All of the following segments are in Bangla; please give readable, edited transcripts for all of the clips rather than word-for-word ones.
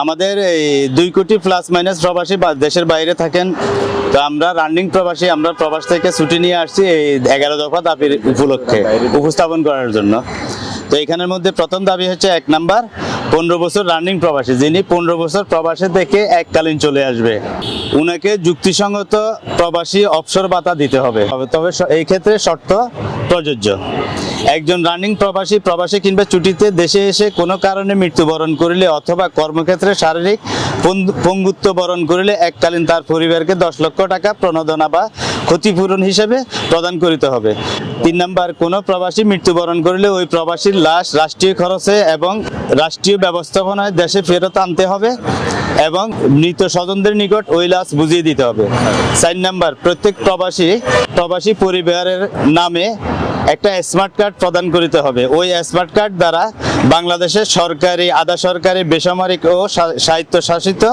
আমাদের এই 2 কোটি প্লাস মাইনাস প্রবাসী দেশের বাইরে থাকেন। তো আমরা রানিং প্রবাসী, আমরা প্রবাস থেকে ছুটি নিয়ে আসছি এই 11 দফা দাবির উপলক্ষে উপস্থাপন করার জন্য। তো এখানের মধ্যে প্রথম দাবি হচ্ছে 1 নাম্বার 15 বছর রানিং প্রবাসী, যিনি 15 বছর প্রবাসে থেকে এককালীন চলে আসবে, উনাকে যুক্তিসঙ্গত প্রবাসী অবসর ভাতা দিতে হবে। তবে এই ক্ষেত্রে শর্ত প্রযোজ্য। একজন রানিং প্রবাসী কিংবা ছুটিতে দেশে এসে কোনো কারণে মৃত্যুবরণ করিলে অথবা কর্মক্ষেত্রে শারীরিক পঙ্গুত্ব বরণ করিলে এককালীন তার পরিবারকে 10 লক্ষ টাকা প্রণোদনা বা ক্ষতিপূরণ হিসেবে প্রদান করিতে হবে। 3 নাম্বার, কোনো প্রবাসী মৃত্যুবরণ করিলে ওই প্রবাসীর লাশ রাষ্ট্রীয় খরচে এবং রাষ্ট্রীয় ব্যবস্থাপনায় দেশে ফেরত আনতে হবে এবং মৃত স্বজনদের নিকট ওই লাশ বুঝিয়ে দিতে হবে। 4 নাম্বার, প্রত্যেক প্রবাসী পরিবারের নামে একটা স্মার্ট কার্ড প্রদান করিতে হবে। ওই স্মার্ট কার্ড দ্বারা বাংলাদেশের সরকারি, আধা সরকারি, বেসামরিক ও স্বায়ত্তশাসিত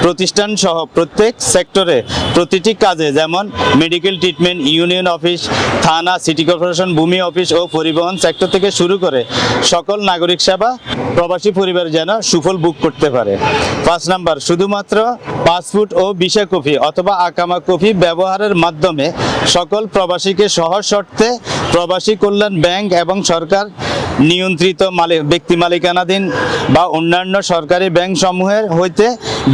প্রতিষ্ঠান সহ প্রত্যেক সেক্টরে প্রতিটি কাজে, যেমন মেডিকেল ট্রিটমেন্ট, ইউনিয়ন অফিস, থানা, সিটি কর্পোরেশন, ভূমি অফিস ও পরিবহন সেক্টর থেকে শুরু করে সকল নাগরিক সেবা প্রবাসী পরিবার যেন সুফল ভোগ করতে পারে। 5 নাম্বার, শুধুমাত্র পাসপোর্ট ও ভিসা কপি অথবা আকামা কপি ব্যবহারের মাধ্যমে সকল প্রবাসীকে সহজ শর্তে প্রবাসী কল্যাণ ব্যাংক এবং সরকার নিয়ন্ত্রিত ব্যক্তি মালিকানাধীন বা অন্যান্য সরকারি ব্যাংক সমূহের হইতে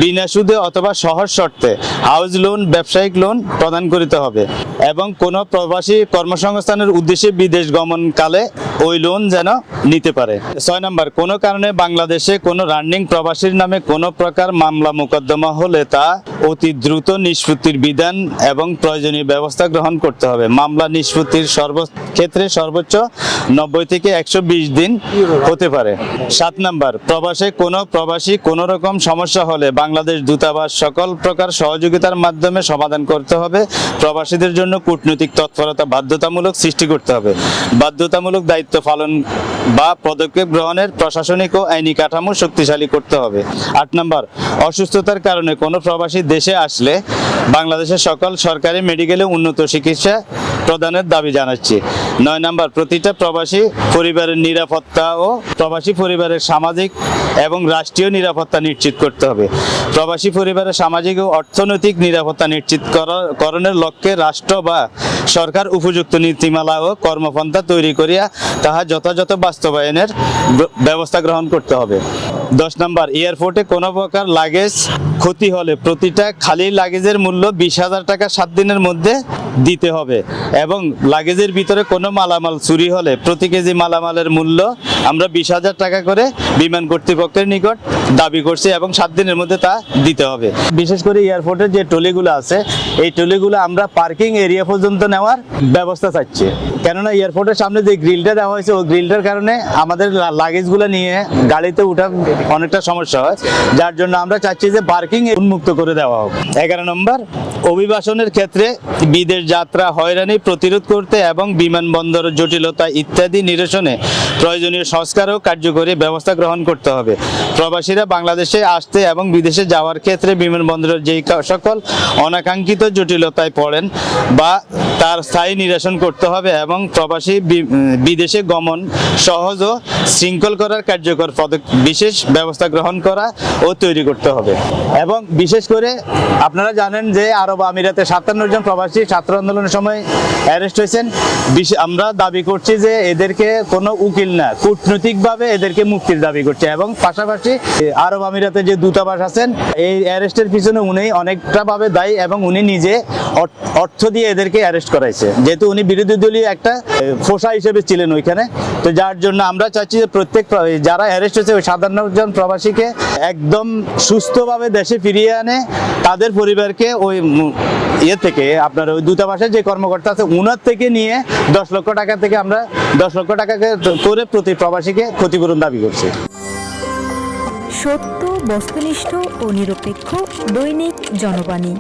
বিনা সুদে অথবা সহজ শর্তে হাউস লোন, ব্যবসায়িক লোন প্রদান করিতে হবে এবং কোনো প্রবাসী কর্মসংস্থানের উদ্দেশ্যে বিদেশ গমনকালে ওই লোন যেন নিতে পারে। 6 নাম্বার, কোনো কারণে বাংলাদেশে কোনো রানিং প্রবাসীর নামে কোনো প্রকার মামলা মোকদ্দমা হলে তা অতি দ্রুত নিষ্পত্তির বিধান এবং প্রয়োজনীয় ব্যবস্থা গ্রহণ করতে হবে। মামলা নিষ্পত্তির ক্ষেত্রে সর্বোচ্চ 90 থেকে 120 দিন হতে পারে। 7 নাম্বার, প্রবাসী কোনো রকম সমস্যা হলে বাংলাদেশ দূতাবাস সকল প্রকার সহযোগিতার মাধ্যমে সমাধান করতে হবে। প্রবাসীদের জন্য কূটনৈতিক তৎপরতা বাধ্যতামূলক সৃষ্টি করতে হবে। বাধ্যতামূলক দায়িত্ব পালন বা পদক্ষেপ গ্রহণের প্রশাসনিক ও আইনি কাঠামো শক্তিশালী করতে হবে। 8 নাম্বার, অসুস্থতার কারণে কোনো প্রবাসী দেশে আসলে বাংলাদেশের সকল সরকারি মেডিকেলে উন্নত চিকিৎসা প্রদানের দাবি জানাচ্ছি। 9 নাম্বার, প্রতিটা প্রবাসী পরিবারের নিরাপত্তা ও প্রবাসী পরিবারের সামাজিক এবং রাষ্ট্রীয় নিরাপত্তা নিশ্চিত করতে হবে। প্রবাসী পরিবারের সামাজিক ও অর্থনৈতিক নিরাপত্তা নিশ্চিতকরণের লক্ষ্যে রাষ্ট্র বা সরকার উপযুক্ত নীতিমালা ও কর্মপন্থা তৈরি করিয়া তাহা যথাযথ বাস্তবায়নের ব্যবস্থা গ্রহণ করতে হবে। 10 নাম্বার, এয়ারপোর্টে কোনো প্রকার লাগেজ ক্ষতি হলে প্রতিটা খালি লাগেজের মূল্য 20,000 টাকা 7 দিনের মধ্যে দিতে হবে এবং লাগেজের ভিতরে কোনো মালামাল চুরি হলে প্রতি কেজি মালামালের মূল্য আমরা 20,000 টাকা করে বিমান কর্তৃপক্ষের নিকট দাবি করছি এবং 7 দিনের মধ্যে তা দিতে হবে। বিশেষ করে এয়ারপোর্টের যে ট্রলিগুলো আছে, এই ট্রলিগুলো আমরা পার্কিং এরিয়া পর্যন্ত নেওয়ার ব্যবস্থা চাচ্ছি, কেননা এয়ারপোর্টের সামনে যে গ্রিলটা দেওয়া হয়েছে ওই গ্রিলটার কারণে আমাদের লাগেজগুলো নিয়ে গাড়িতে ওঠা অনেকটা সমস্যা হয়, যার জন্য আমরা চাচ্ছি যে পার্কিং উন্মুক্ত করে দেওয়া হোক। 11 নম্বর, অভিবাসনের ক্ষেত্রে বিদেশ যাত্রা হয়রানি প্রতিরোধ করতে এবং বিমানবন্দরের জটিলতা ইত্যাদি নিরসনে প্রয়োজনীয় সংস্কার ও কার্যকরী ব্যবস্থা গ্রহণ করতে হবে। প্রবাসীরা বাংলাদেশে আসতে এবং বিদেশে যাওয়ার ক্ষেত্রে বিমানবন্দরের যেই সকল অনাকাঙ্ক্ষিত জটিলতায় পড়েন বা তার স্থায়ী নিরসন করতে হবে এবং প্রবাসী বিদেশে গমন সহজ ও শৃঙ্খল করার কার্যকর বিশেষ ব্যবস্থা গ্রহণ করা ও তৈরি করতে হবে। এবং বিশেষ করে আপনারা জানেন যে আরব আমিরাতে 57 জন প্রবাসী ছাত্র আন্দোলনের সময় অ্যারেস্ট হয়েছেন। আমরা দাবি করছি যে এদেরকে কোনো উকিল না, কূটনৈতিকভাবে এদেরকে মুক্তির দাবি করছে এবং পাশাপাশি আরব আমিরাতে যে দূতাবাস আছেন এই অ্যারেস্টের পিছনে উনি অনেকটা ভাবে দায়ী এবং উনি নিজে অর্থ দিয়ে এদেরকে অ্যারেস্ট করাইছে, যেহেতু উনি বিরোধী দলীয় একটা ফোসা হিসেবে ছিলেন ওইখানে। তো যার জন্য আমরা চাচ্ছি যে প্রত্যেক যারা অ্যারেস্ট হয়েছে ওই 57 জন প্রবাসীকে একদম সুস্থভাবে দেশে ফিরিয়ে আনে, তাদের পরিবারকে ওই থেকে আপনার ওই দূতাবাসের যে কর্মকর্তা আছে উনার থেকে নিয়ে 10 লক্ষ টাকা থেকে আমরা 10 লক্ষ টাকা করে প্রতি প্রবাসীকে ক্ষতিপূরণ দাবি করছি। সত্য, বস্তুনিষ্ঠ ও নিরপেক্ষ দৈনিক জনবাণী।